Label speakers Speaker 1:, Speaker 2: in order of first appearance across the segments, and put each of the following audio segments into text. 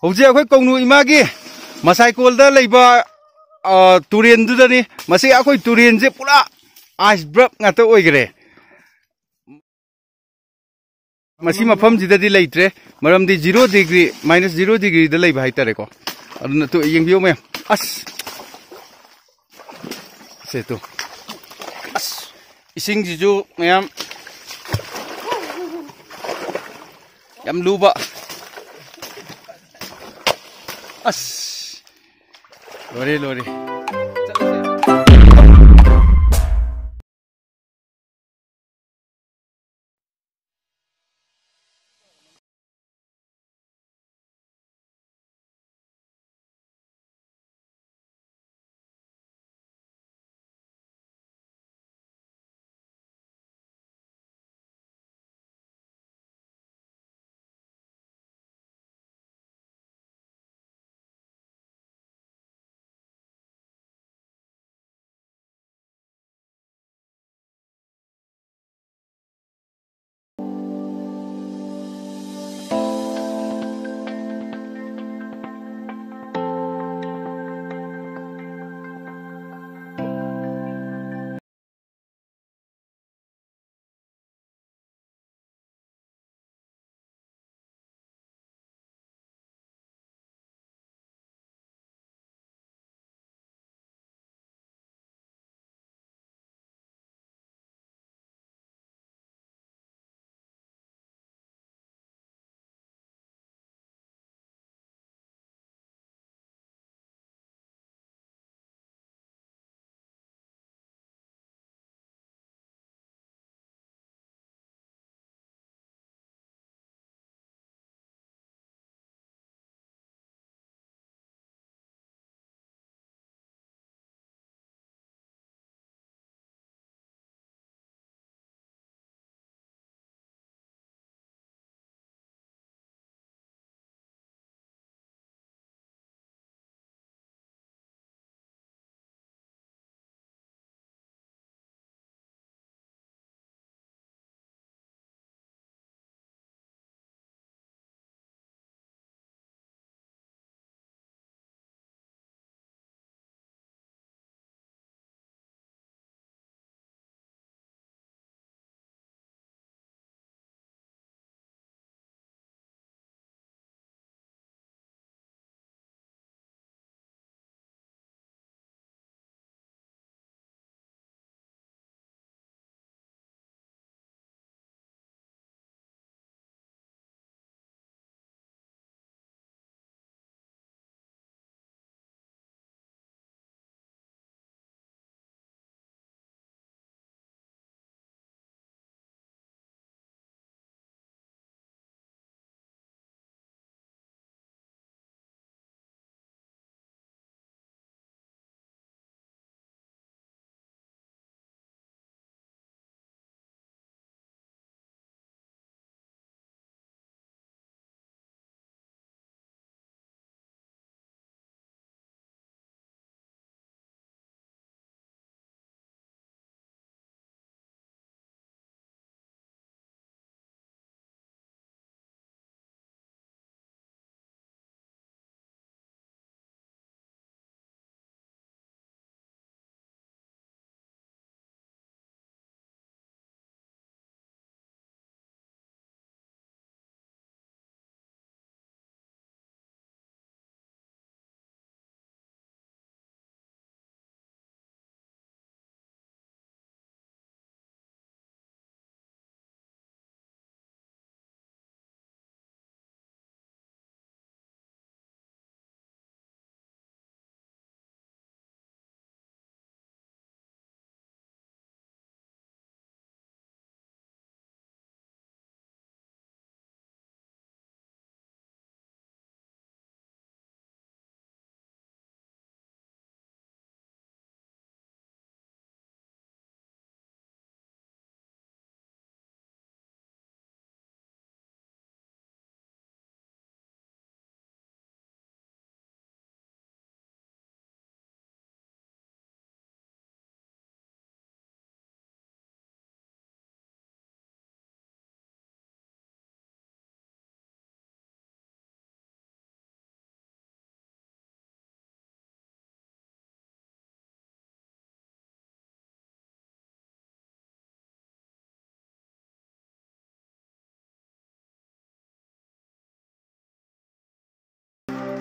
Speaker 1: ꯍꯧꯖꯤꯛ ꯑꯩꯈꯣꯏ ꯀꯧꯅꯨ ꯏꯃꯥꯒꯤ ꯃꯁꯥꯏꯀꯣꯜꯗ ꯂꯩꯕ ꯇꯨꯔꯦꯟꯗꯨꯗꯅꯤ ꯃꯁꯤ ꯑꯩꯈꯣꯏ ꯇꯨꯔꯦꯟꯁꯦ ꯄꯨꯔꯥ ꯑꯥꯏꯁ ꯕ꯭ꯔꯛ ꯉꯥꯛꯇ ꯑꯣꯏꯈ꯭ꯔꯦ ꯃꯁꯤ ꯃꯐꯝꯁꯤꯗꯗꯤ ꯂꯩꯇ꯭ꯔꯦ ꯃꯔꯝꯗꯤ 0 ꯗꯤꯒ꯭ꯔꯤ -0 ꯗꯤꯒ꯭ꯔꯤꯗ ꯂꯩꯕ ꯍꯥꯏꯇꯥꯔꯦꯀꯣ ꯑꯗꯨꯅ ꯌꯦꯡꯕꯤꯌꯨ ꯃꯌꯥꯝ ꯑꯁ ꯁꯦꯇꯨ ꯑꯁ 이싱지주 ꯃꯌꯥꯝ ꯌꯥꯝ ꯂꯨꯕ ꯑꯁ ꯂꯣꯏꯔꯦ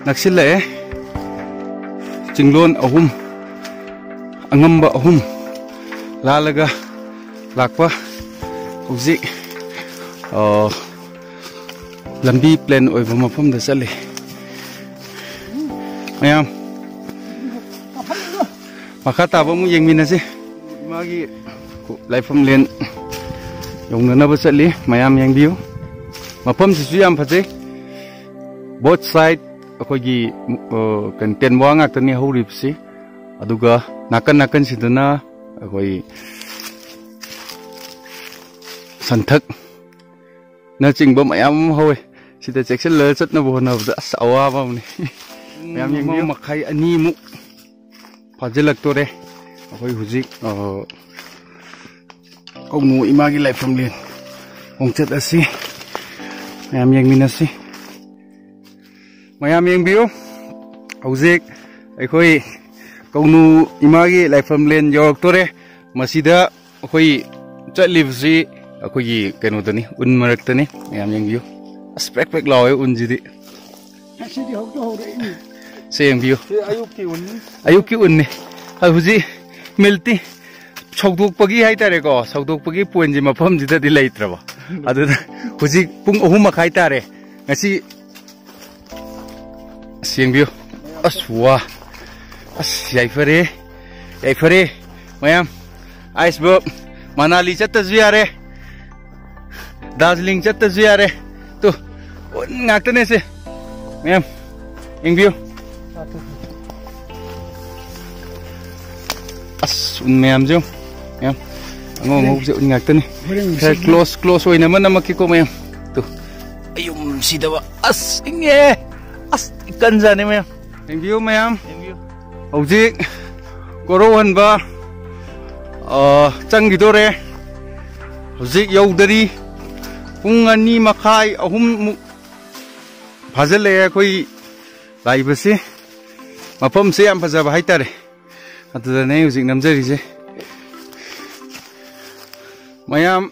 Speaker 1: naksilai cinglon ahum angamba ahum lalaga lakpa hujik lambi plan oiba mafam da chali mayam makha taba mu yengminase magi laifam len yongnana ba chali mayam yengbiu mafam sisu yam phajai both side akogi content wa ngak tani horipsi aduga nakan sidana akoi santhak na chingba mayam hoy sida section le chatna bona da sawa ba ni mayam yengbiu makhai ani mu phajilak tore akoi hujik kongnu imagi laifam len ongchat asi mayam yengminasi mayam yengbiu hujik akoi kongnu imagi laifam len yorok tore masida akoi chatlibsi akoi keno tani un marak tani mayam yengbiu aspek pek lawe un jidi
Speaker 2: asidi hokto hore ni
Speaker 1: se yengbiu ayuk ki un ni huji milti chokduk pagi haitare ko chokduk pagi poinji mafam jida di leitraba adu huji pung ohum makhai tare ngasi sengbiu aswa yaifare mayam iceberg manali chatta ziyare darjeeling chatta ziyare tu ngaktane se mayam engbiu mayam jo mayam ngomong je ngaktane close oina manamaki ko mayam tu ayum sidawa inge ikan jane mayam engbiu mayam hojik koro hanba changidore hojik yaudari pung ani makhai ahum muk phajale koi laibase mafam se am phajaba haitare aduna ne hojik namjari je mayam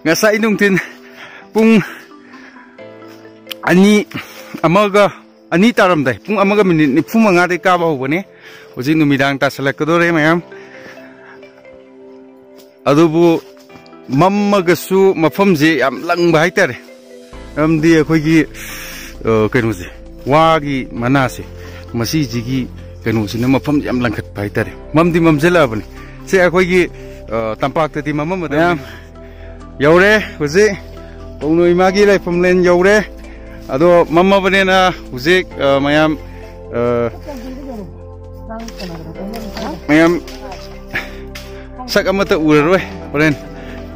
Speaker 1: ngasai nungtin pung ani amaga ani taramdai pung amaga minute nifu manga de ka ba hobane hojik numidang ta salakadore mayam adubu mamagasu mafamje yam langba haitare amdi akoigi kenoje wagi manase masi jigi kenosi na mafam yam langkhat haitare mamdi mamjela bani se akoigi tampak tati mamam da yaure hoje kongno imagi laifam len yaure ado mamma banena hujik mayam sak amata uraroi horen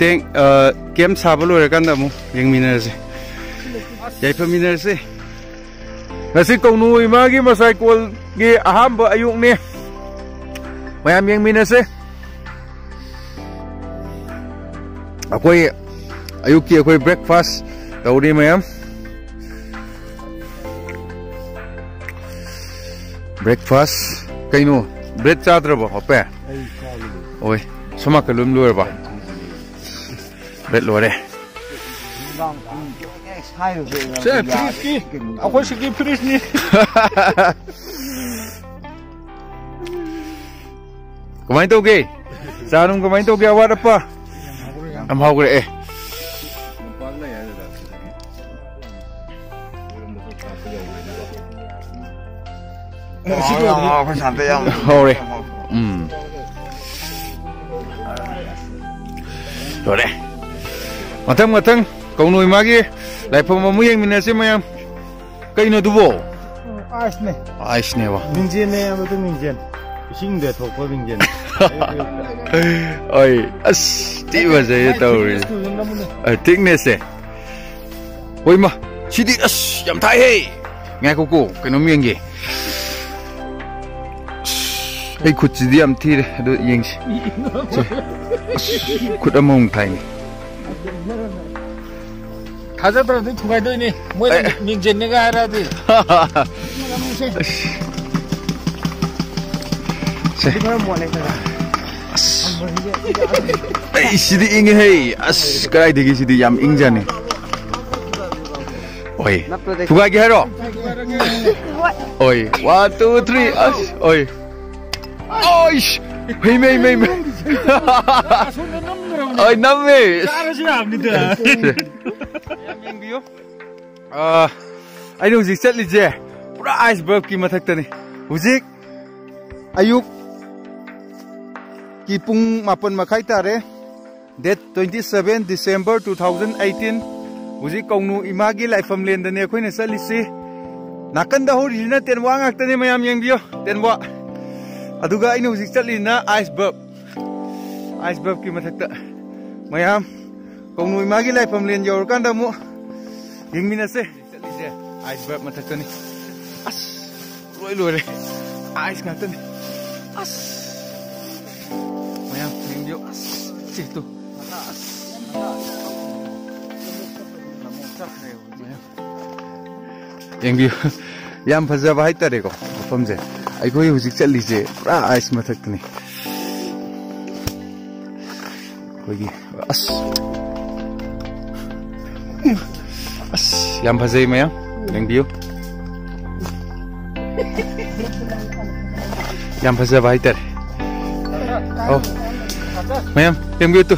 Speaker 1: teng kem saba loirakan amu yengminarse yaifaminarse ngasi kongnu imagi masai kol gi ahamba ayuk ni mayam yengminarse akoi ayuki akoi breakfast tauri mayam breakfast kaino bread chadraba hope oi soma kalum lurba bread lore se friski akoi siki frisni kamai toge sanum kamai toge awat apa am hawgre hore lore matang kongnu imagi laifam amu yengminase mayam kaino dubo ice ne wa
Speaker 2: minjen ne amatu minjen ising de thokpa minjen
Speaker 1: oi as ti waje tawri thickness e hoima sidi as yam thai he ngai ko kaino mienge ei khut ji am thire do yengsi khut among thai
Speaker 2: 가자더라도 두가도 이니 뭐 민전내가 알아도
Speaker 1: 에이 시디 잉해 헤이 아스 까이 되게 시디 얌 잉자네 oi thugai ge haro oi 1 2 3 as oi oi mei mei mei oi namme
Speaker 2: Cara siya ni da.
Speaker 1: Yang biyo ai hujik chatlije pura iceberg ki mathakta ni hujik ayuk ki pung mapon makhai tare date 27 December 2018 hujik kaunu imagi laifam len da ne khoina chalisi nakan da hori na tenwa ngakta ne mayam yang biyo tenwa aduga ai hujik chatli na iceberg ki mathakta mayam kaunu imagi laifam len yor kan da mu yengmina se chalise iceberg mathakta ni as loi loi ice ngakta ni as mayam yang biyo as tu yang biyo yam phajaba hai tare ko famje ai koi hujik chalise pura ice mathak ni koi as yam phajai mayam yang biyo yam phajaba hai tare oh mayam yang biyo tu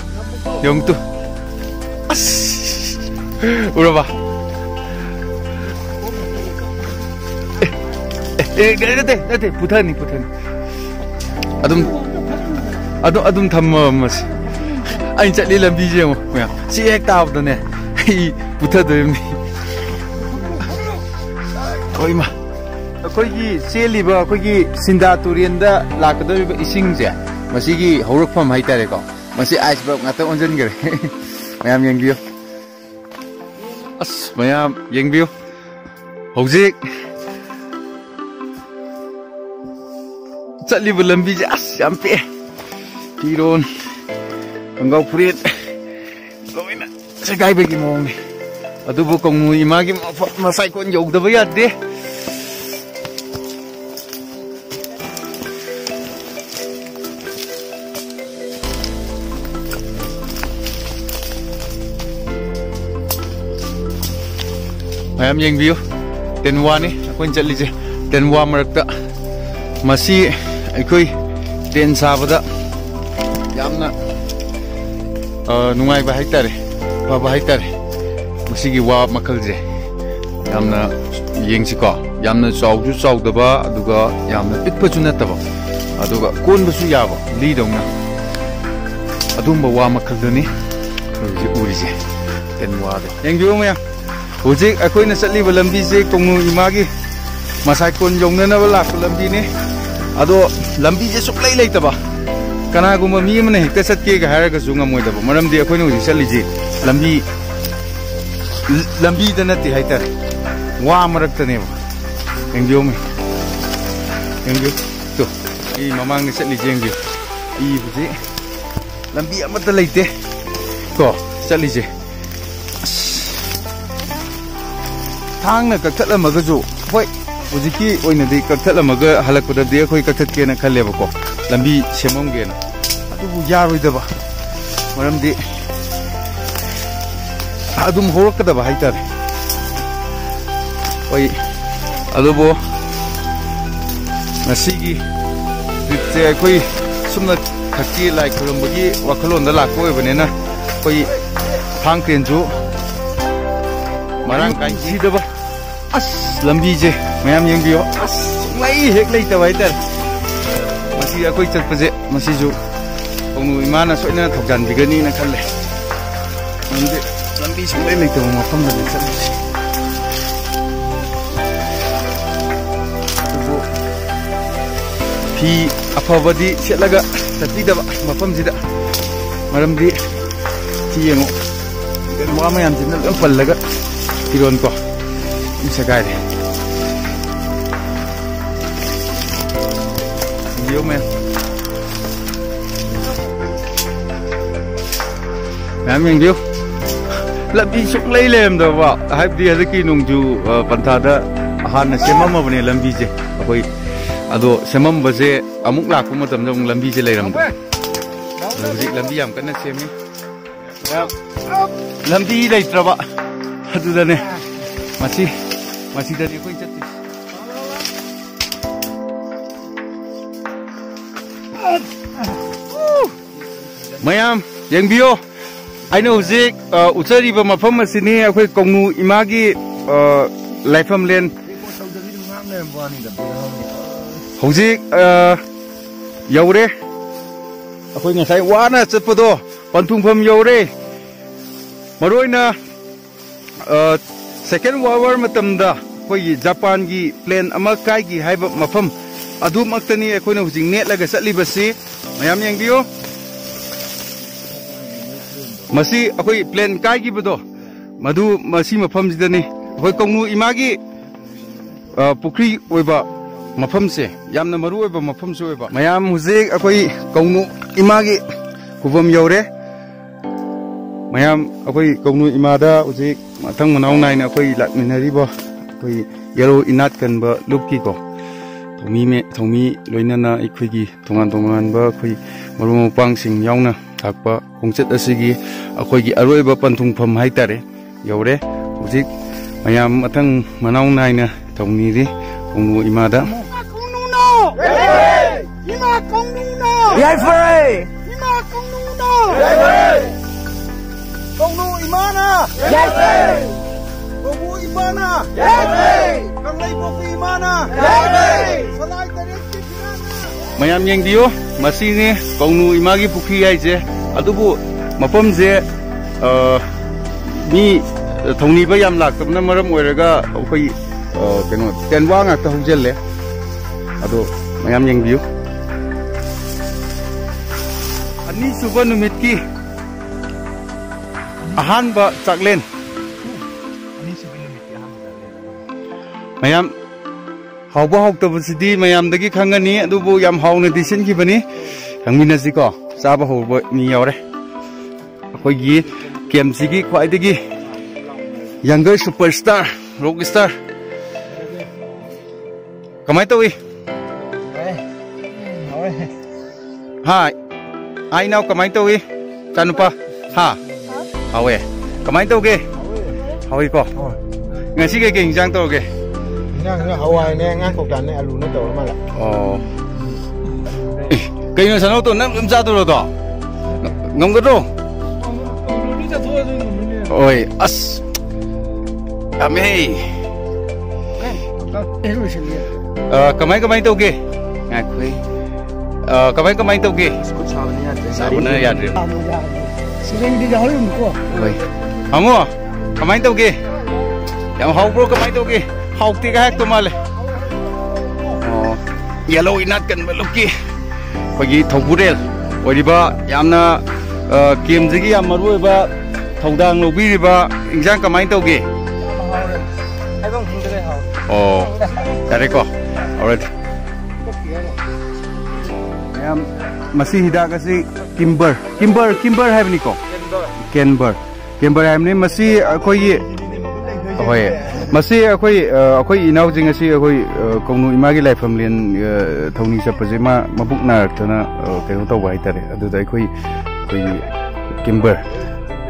Speaker 1: yang tu as uraba nate puthani adum thamma mas ai chatli lambi je mo mayam si ek taw da ne putha de ni oi ma koi gi seli ba koi gi sinda turian da lakda ising je masi gi horok pham hai tare ko masi iceberg ngata onjen gere mayam yang biyo as mayam yang biyo hojik chatli lambi je as sampai tiron engkau purit loina segai bagi mong ni adu bu kong imagi masai kon jog da bayat de mayam yang biyo tenwa ni aku chatli je tenwa marakta masih aikoi ten sabada yamna nungai ba haitare ba haitare masigi wa makal je yamna yengsi ko yamna chawju chawdaba aduga yamna pitpa chu nataba aduga konba su yaba li dongna adumba wa makal dani ji uri je ten wa de yengju maya hojik akoi na chatli ba lambi je kongu imagi masai kon jongna na la lambi ni ado lambi je suklai leitaba kana guma mi mane hekta satke ga haraga zunga moidaba maramdi akoina uji chaliji lambi da nati haitar wa marakta ne engyo me engyo to I mamang ni chaliji engyo I buji lambi amata leite ko chaliji thangna kakatla magajo hoi hujiki oina de kakatla maga halakpada de khoi kakat ke na khalle ba ko lambi semom ge na adu yaroi da ba maram de adum horok da ba haitar oi adu bo nasigi te khoi sumna khaki lai khurum bagi wakhalon da la ko bane na khoi thang ken ju marang kan ji da ba as lambi je mayam yang biyo as mai hek lai ta wai tar masi akoi chat paje masi ju konu imana soina thokjan bigani na khalle ande lambi sum lai ta ma pham da chat phi afawadi selaga tati da ma pham ji da maram di ti yengo den wa mayam jin na pallaga tiron ko isa gade yo men yang dia lambi suk lai lem da wa haib dia ki nungju pantha han na semam bane lambi je akoi ado semam baje amuk la ku matam jong lambi je leiram da lambi yam kana semi lambi leitraba adu da ne ꯃꯁꯤꯗꯅꯤ ꯑꯩꯈꯣꯏ ꯆꯠꯇꯣꯏꯁꯤ ꯃꯌꯥꯝ ꯌꯦꯡꯕꯤꯌꯣ ꯑꯩꯅ ꯍꯧꯖꯤꯛ ꯎꯠꯆꯔꯤꯕ ꯃꯐꯝ ꯑꯁꯤꯅꯤ ꯑꯩꯈꯣꯏ ꯀꯧꯅꯨ ꯏꯃꯥꯒꯤ ꯂꯥꯏꯐꯝꯂꯦꯟ ꯍꯧꯖꯤꯛ ꯌꯧꯔꯦ ꯑꯩꯈꯣꯏ ꯉꯁꯥꯏ ꯋꯥꯅ ꯆꯠꯄꯗꯣ ꯄꯟꯊꯨꯡꯐꯝ ꯌꯧꯔꯦ ꯃꯔꯨꯑꯣꯏꯅ ꯁꯦꯀꯦꯟ ꯋꯥꯔꯜ ꯋꯥꯔ ꯃꯇꯝꯗ ꯑꯩꯈꯣꯏꯒꯤ ꯖꯄꯥꯟꯒꯤ ꯄ꯭ꯂꯦꯟ ꯑꯃ ꯀꯥꯏꯈꯤ ꯍꯥꯏꯕ ꯃꯐꯝ ꯑꯗꯨꯃꯛꯇꯅꯤ ꯑꯩꯈꯣꯏꯅ ꯍꯧꯖꯤꯛ ꯅꯦꯠꯂꯒ ꯆꯠꯂꯤꯕꯁꯤ ꯃꯌꯥꯝ ꯌꯦꯡꯕꯤꯌꯨ ꯃꯁꯤ ꯑꯩꯈꯣꯏ ꯄ꯭ꯂꯦꯟ ꯀꯥꯏꯈꯤꯕꯗꯣ ꯃꯁꯤ ꯃꯐꯝꯁꯤꯗꯅꯤ ꯑꯩꯈꯣꯏ ꯀꯧꯅꯨ ꯏꯃꯥꯒꯤ ꯄꯨꯈ꯭ꯔꯤ ꯑꯣꯏꯕ ꯃꯐꯝꯁꯦ ꯌꯥꯝꯅ ꯃꯔꯨ ꯑꯣꯏꯕ ꯃꯐꯝꯁꯨ ꯑꯣꯏꯕ ꯃꯌꯥꯝ ꯍꯧꯖꯤꯛ ꯑꯩꯈꯣꯏ ꯀꯧꯅꯨ ꯏꯃꯥꯒꯤ ꯈꯨꯕꯝ ꯌꯧꯔꯦ ꯃꯌꯥꯝ ꯑꯩꯈꯣꯏ ꯀꯧꯅꯨ ꯏꯃꯥꯗ ꯍꯧꯖꯤꯛ ꯃꯊꯪ ꯃꯅꯥꯎ ꯅꯥꯏꯅ ꯑꯩꯈꯣꯏ ꯂꯥꯛꯃꯤꯟꯅꯔꯤꯕ ꯑꯩꯈꯣꯏ ꯌꯦꯔꯣ ꯏꯅꯥꯠ ꯀꯟꯕ ꯂꯨꯞꯀꯤꯀꯣ ꯊꯧꯃꯤ ꯂꯣꯏꯅꯅ ꯑꯩꯈꯣꯏꯒꯤ ꯇꯣꯉꯥꯟ ꯇꯣꯉꯥꯟꯕ ꯑꯩꯈꯣꯏ ꯃꯔꯨꯞ ꯃꯄꯥꯡꯁꯤꯡ ꯌꯥꯎꯅ ꯂꯥꯛꯄ ꯈꯣꯡꯆꯠ ꯑꯁꯤꯒꯤ ꯑꯩꯈꯣꯏꯒꯤ ꯑꯔꯣꯏꯕ ꯄꯟꯊꯨꯡꯐꯝ ꯍꯥꯏꯇꯥꯔꯦ ꯌꯧꯔꯦ ꯍꯧꯖꯤꯛ ꯃꯌꯥꯝ ꯃꯊꯪ ꯃꯅꯥꯎ ナイꯅ ꯇꯧꯅꯤꯔꯤ ꯀꯧꯅꯨ ꯏꯃꯥꯗ
Speaker 3: 이마 꽁누나
Speaker 2: 야이프레이
Speaker 3: 이마 꽁누나
Speaker 2: 꽁누 이마나
Speaker 3: 야이프레이
Speaker 2: 꽁누 이마나
Speaker 3: 야이프레이
Speaker 2: 강레이 뽀삐 이마나
Speaker 3: 야이프레이
Speaker 2: 살라이 따레티 피라나
Speaker 1: ꯃꯌꯥꯝ ꯌꯦꯡꯕꯤꯌꯨ ꯃꯁꯤꯅꯤ ꯀꯧꯅꯨ ꯏꯃꯥꯒꯤ ꯄꯨꯈ꯭ꯔꯤ ꯍꯥꯏꯁꯦ ꯑꯗꯨꯕꯨ ꯃꯐꯝꯁꯦ ꯃꯤ ꯊꯧꯅꯤꯕ ꯌꯥꯝ ꯂꯥꯛꯇꯕꯅ ꯃꯔꯝ ꯑꯣꯏꯔꯒ ꯑꯩꯈꯣꯏ ꯀꯩꯅꯣ ꯇꯦꯟꯋꯥ ꯉꯥꯛꯇ ꯍꯧꯖꯤꯜꯂꯦ ꯑꯗꯣ ꯃꯌꯥꯝ ꯌꯦꯡꯕꯤꯌꯨ ꯑꯅꯤꯁꯨꯕ ꯅꯨꯃꯤꯠꯀꯤ ꯑꯍꯥꯟꯕ ꯆꯥꯛꯂꯦꯟ ꯃꯌꯥꯝ ꯍꯥꯎꯕ ꯍꯥꯎꯇꯕꯁꯤꯗꯤ ꯃꯌꯥꯝꯗꯒꯤ ꯈꯪꯒꯅꯤ ꯑꯗꯨꯕꯨ ꯌꯥꯝ ꯍꯥꯎꯅꯗꯤ ꯁꯤꯟꯈꯤꯕꯅꯤ ꯈꯪꯃꯤꯟꯅꯁꯤꯀꯣ ꯆꯥꯕ ꯍꯧꯕ ꯃꯤ ꯌꯥꯎꯔꯦ ꯑꯩꯈꯣꯏꯒꯤ ꯀꯦꯝꯞꯁꯤꯒꯤ ꯈ꯭ꯋꯥꯏꯗꯒꯤ ꯌꯪꯒꯔ ꯁꯨꯄꯔ ꯁ꯭ꯇꯥꯔ ꯔꯣꯛ ꯁ꯭ꯇꯥꯔ ꯀꯃꯥꯏ ꯇꯧꯏ ꯍꯥꯏ ai nào kamai taugi chanupa ha hawe kamai tauge hawi ko ngasi ke ke hinjang tauge
Speaker 2: nang hawai ne ngang kok dan ne alu ne tau ma la
Speaker 1: oh kai no sanau to nam cha to ro to ngom ga to oi as ame kamai tauge ngakhui kamai tauge sabana yadre
Speaker 3: siring di jahol ko
Speaker 1: oi amo kamai tauge yam hau bro kamai tauge hau ti ga hek to male oh yellow inat kan balukki khogi thogurel oriba yamna kemjigi yam maru ba thodang lobiriba injang kamai tauge oh tare ko alright yam masi hidak asi kimber hai bani ko kenber hai ni masi akhoi hoi masi akhoi inau jing asi akhoi kongnu imagi laifam len thongni chapaje mabuk na thana keno taw hai tare adu da akhoi kimber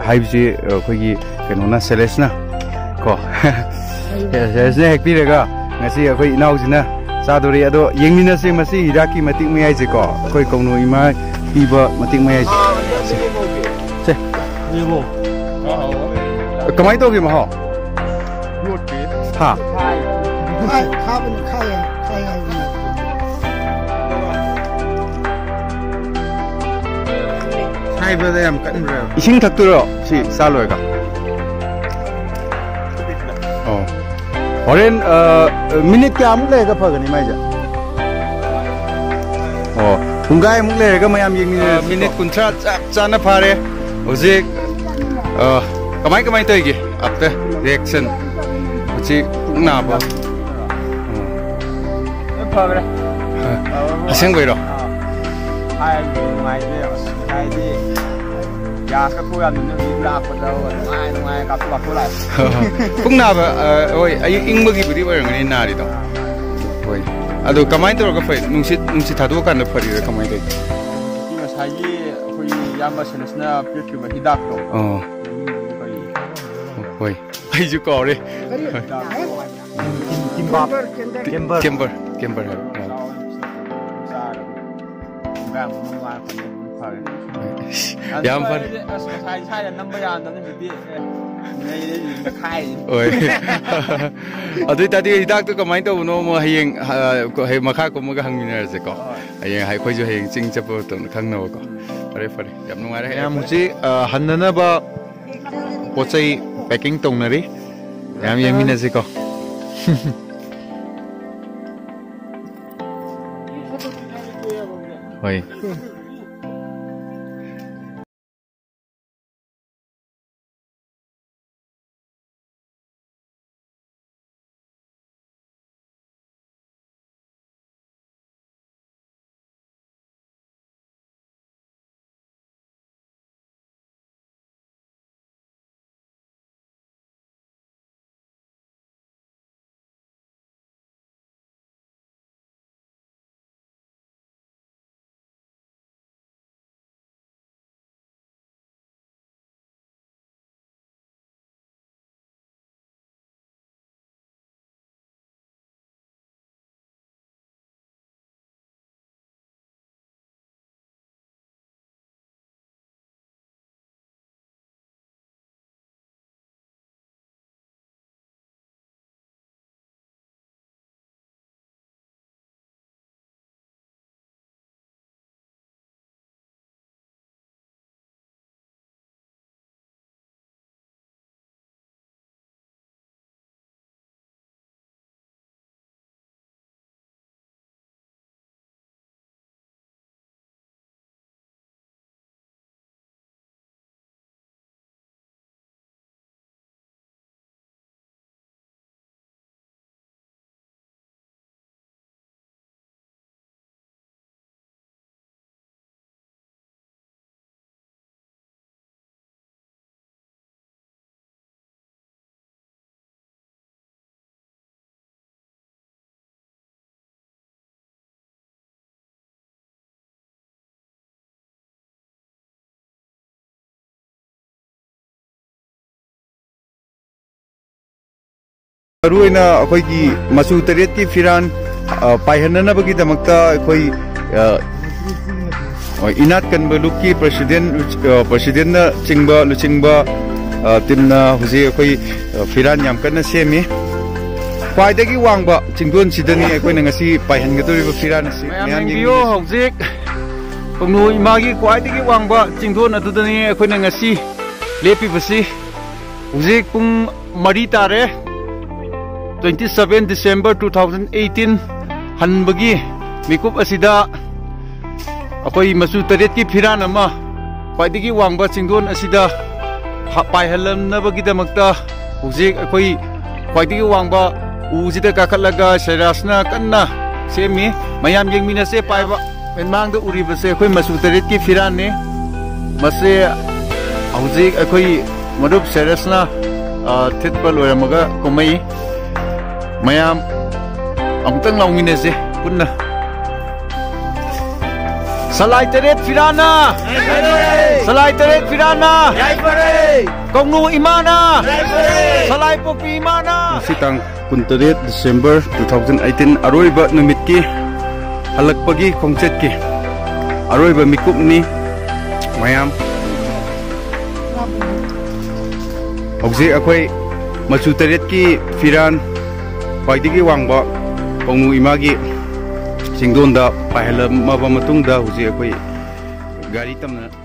Speaker 1: hai ji akhoi keno na selesna ko selesna hekpi rega ngasi akhoi inau jina sadori ado yengmina se masi hiraki matik mayai je ko koi kongnu ima iba matik mayai se
Speaker 2: yego
Speaker 1: kamai to gi ma ho ha
Speaker 3: khabun khaya
Speaker 2: hai ba da yam kan ra
Speaker 1: ising thakuro si saloi ka oh horen minute kya amuk le ga phagani mai ja oh pungai amuk le ga mayam yeng minute kuntra chana phare hojik kamai to gi after reaction uchi na ba
Speaker 2: phagre
Speaker 1: aseng goi ro
Speaker 2: hai ngai de hai di ya ka thu yan ni la ko da ngai ka thu lai
Speaker 1: pung na ba oi ai ing ba gi budi ba ngani na ri to oi ado kamai to ga phai nungsit thadu kan na phari ra kamai dai
Speaker 2: ki sai yi khoi yam ba senesna pit ki ba hidak to
Speaker 1: oi oi ꯑꯩꯁꯨ ꯀꯥꯎꯔꯦ ꯀꯦꯝꯕꯔ ꯌꯥꯝ ꯐꯔꯦ
Speaker 2: ꯅꯝꯕ ꯌꯥꯗꯕꯗꯤ
Speaker 1: ꯍꯣꯏ ꯑꯗꯨ ꯑꯣꯏꯇꯥꯔꯗꯤ ꯍꯤꯗꯥꯛꯇꯣ ꯀꯃꯥꯏꯅ ꯇꯧꯕꯅꯣ ꯍꯌꯦꯡ ꯃꯈꯥ ꯀꯨꯝꯃꯒ ꯍꯪꯃꯤꯟꯅꯔꯁꯦꯀꯣ ꯍꯌꯦꯡ ꯑꯩꯈꯣꯏꯁꯨ ꯍꯌꯦꯡ ꯆꯤꯡ ꯆꯠꯄ ꯃꯇꯝꯗ ꯈꯪꯅꯕꯀꯣ ꯐꯔꯦ ꯐꯔꯦ ꯌꯥꯝ ꯅꯨꯡꯉꯥꯏꯔꯦ ꯃꯌꯥꯝ ꯍꯧꯖꯤꯛ ꯍꯟꯅꯅꯕ ꯄꯣꯠ ꯆꯩ ꯄꯦꯛꯀꯤꯡ ꯇꯧꯅꯔꯤ ꯃꯌꯥꯝ ꯌꯦꯡꯃꯤꯟꯅꯁꯤꯀꯣ ꯍꯣꯏ ꯃꯔꯨꯑꯣꯏꯅ ꯑꯩꯈꯣꯏꯒꯤ ꯃꯆꯨ ꯇꯔꯦꯠꯀꯤ ꯐꯤꯔꯥꯟ ꯄꯥꯏꯍꯟꯅꯅꯕꯒꯤꯗꯃꯛꯇ ꯑꯩꯈꯣꯏ ꯏꯅꯥꯠ ꯀꯟꯕ ꯂꯨꯞꯀꯤ ꯄ꯭ꯔꯁꯤꯗꯦꯟꯅ ꯆꯤꯡꯕ ꯂꯨꯆꯤꯡꯕ ꯇꯤꯝꯅ ꯍꯧꯖꯤꯛ ꯑꯩꯈꯣꯏ ꯐꯤꯔꯥꯟ ꯌꯥꯝ ꯀꯟꯅ ꯁꯦꯝꯃꯤ ꯈ꯭ꯋꯥꯏꯗꯒꯤ ꯋꯥꯡꯕ ꯆꯤꯡꯗꯣꯟꯁꯤꯗꯅꯤ ꯑꯩꯈꯣꯏꯅ ꯉꯁꯤ ꯄꯥꯏꯍꯟꯒꯗꯧꯔꯤꯕ ꯐꯤꯔꯥꯟ ꯑꯁꯤ ꯃꯌꯥꯝ ꯌꯦꯡꯕꯤꯌꯨ ꯍꯧꯖꯤꯛ ꯀꯣꯡꯅꯨ ꯏꯃꯥꯒꯤ ꯈ꯭ꯋꯥꯏꯗꯒꯤ ꯋꯥꯡꯕ ꯆꯤꯡꯗꯣꯟ ꯑꯗꯨꯗꯅꯤ ꯑꯩꯈꯣꯏꯅ ꯉꯁꯤ ꯂꯦꯞꯄꯤꯕꯁꯤ ꯍꯧꯖꯤꯛ ꯄꯨꯡ 3 ꯇꯥꯔꯦ 27 December 2018 हनबगी मिकुप असिदा अकोई मसू तरेत की फिरान अमा ख्वाइदगी वांगबा चिंगदोन असिदा पाइहलमनबगीदमक्ता हुजिक अकोई ख्वाइदगी वांगबा उजिदा काखलगा शैरासना कन्ना सेमी मयाम येंगमिनसे पाइबा मेनमांगदा उरिबसे अकोई मसू तरेत की फिरान ने मसे हुजिक अकोई मरुप शैरासना थितपा लोयरमगा कोमई मयाम अमुतंग लाउमिनसे पुन्ना सलाई तरेत फिराना सलाई तरेत फिराना कोंगनु इमाना सलाई पोपी इमाना सितांग 23 December 2018 अरोइबा नुमित की हलकपगी खोंगचेत की अरोइबा मिकुपनी मयाम हौजे अखोई मचु तरेत की फिरान ख्वाइदगी वांगबा कोंगनु इमागी चिंगदोंदा पाइहलमबा मतुंगदा हुजे अखोई गाड़ी तमना